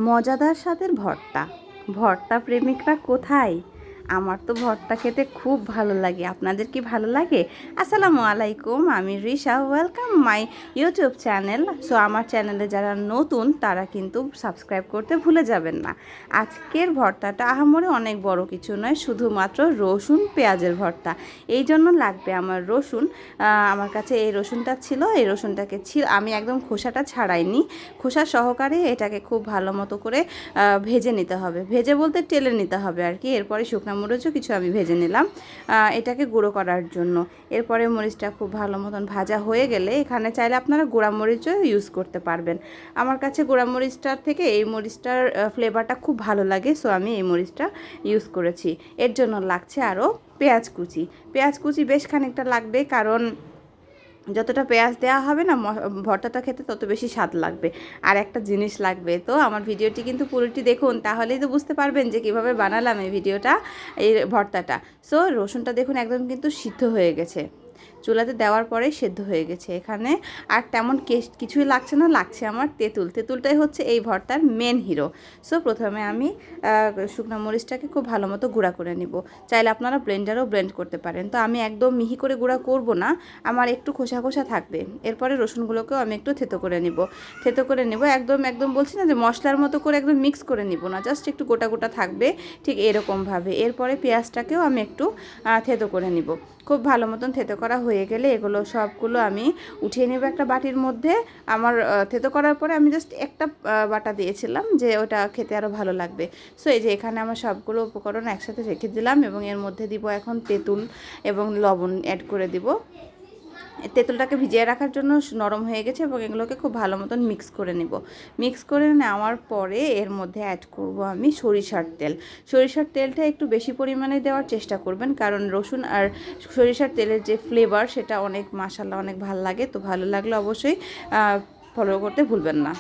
মজাদার স্বাদের ভর্তা। ভর্তা প্রেমিকরা কোথায়? আমার তো ভর্তা খেতে খুব ভালো লাগে। আপনাদের কি ভালো লাগে? আসসালামু আলাইকুম, আমি Risha. Welcome my YouTube channel. So আমার চ্যানেলে যারা নতুন তারা কিন্তু সাবস্ক্রাইব করতে ভুলে যাবেন না। আজকের ভর্তাটা আহামরি অনেক বড় কিছু নয়, শুধুমাত্র রসুন পেঁয়াজের ভর্তা। এই জন্য লাগবে আমার রসুন। আমার কাছে এই রসুনটা ছিল, এই রসুনটাকে আমি একদম খোসাটা ছাড়াইনি, খোসা সহকারে এটাকে খুব ভালো মতো করে ভেজে নিতে হবে। ভেজে বলতে টেলে নিতে হবে আর কি। এরপরে শুকনো মরিচও কিছু আমি ভেজে নিলাম এটাকে গুঁড়ো করার জন্য। এরপরে মরিচটা খুব ভালো মতন ভাজা হয়ে গেলে এখানে চাইলে আপনারা গুঁড়া মরিচও ইউজ করতে পারবেন। আমার কাছে গুঁড়া মরিচটার থেকে এই মরিচটার ফ্লেভারটা খুব ভালো লাগে, সো আমি এই মরিচটা ইউজ করেছি। এর জন্য লাগছে আরও পেঁয়াজ কুচি। পেঁয়াজ কুচি বেশ খানিকটা লাগবে, কারণ যতটা পেঁয়াজ দেওয়া হবে না ভর্তাটা খেতে তত বেশি স্বাদ লাগবে। আর একটা জিনিস লাগবে, তো আমার ভিডিওটি কিন্তু পুরোটি দেখুন, তাহলেই তো বুঝতে পারবেন যে কীভাবে বানালাম এই ভিডিওটা, এই ভর্তাটা। সো রসুনটা দেখুন একদম কিন্তু সিদ্ধ হয়ে গেছে, চুলাতে দেওয়ার পরে সেদ্ধ হয়ে গেছে। এখানে আর তেমন কিছুই লাগছে না, লাগছে আমার তেঁতুল। তেঁতুলটাই হচ্ছে এই ভর্তার মেন হিরো। সো প্রথমে আমি শুকনো মরিচটাকে খুব ভালো মতো গুঁড়া করে নিব। চাইলে আপনারা ব্লেন্ডারও ব্লেন্ড করতে পারেন। তো আমি একদম মিহি করে গুঁড়া করব না, আমার একটু খোসা খোসা থাকবে। এরপরে রসুনগুলোকেও আমি একটু থেতো করে নিব। থেতো করে নিব একদম একদম বলছি না যে মশলার মতো করে একদম মিক্স করে নিব না, জাস্ট একটু গোটা গোটা থাকবে, ঠিক এরকমভাবে। এরপরে পেঁয়াজটাকেও আমি একটু থেতো করে নিব। খুব ভালো মতন থেতো করা হয়ে গেলে এগুলো সবগুলো আমি উঠিয়ে নেব একটা বাটির মধ্যে। আমার থেতো করার পরে আমি জাস্ট একটা বাটা দিয়েছিলাম, যে ওটা খেতে আরও ভালো লাগবে। সো এই যে এখানে আমার সবগুলো উপকরণ একসাথে রেখে দিলাম, এবং এর মধ্যে দিব এখন তেঁতুল এবং লবণ অ্যাড করে দিব। তেঁতুলটাকে ভিজিয়ে রাখার জন্য নরম হয়ে গেছে, এবং এগুলোকে খুব ভালো মতন মিক্স করে নেব। মিক্স করে নেওয়ার পরে এর মধ্যে অ্যাড করব আমি সরিষার তেল। সরিষার তেলটা একটু বেশি পরিমাণে দেওয়ার চেষ্টা করবেন, কারণ রসুন আর সরিষার তেলের যে ফ্লেভার সেটা অনেক মাশাআল্লাহ অনেক ভালো লাগে। তো ভালো লাগলে অবশ্যই ফলো করতে ভুলবেন না।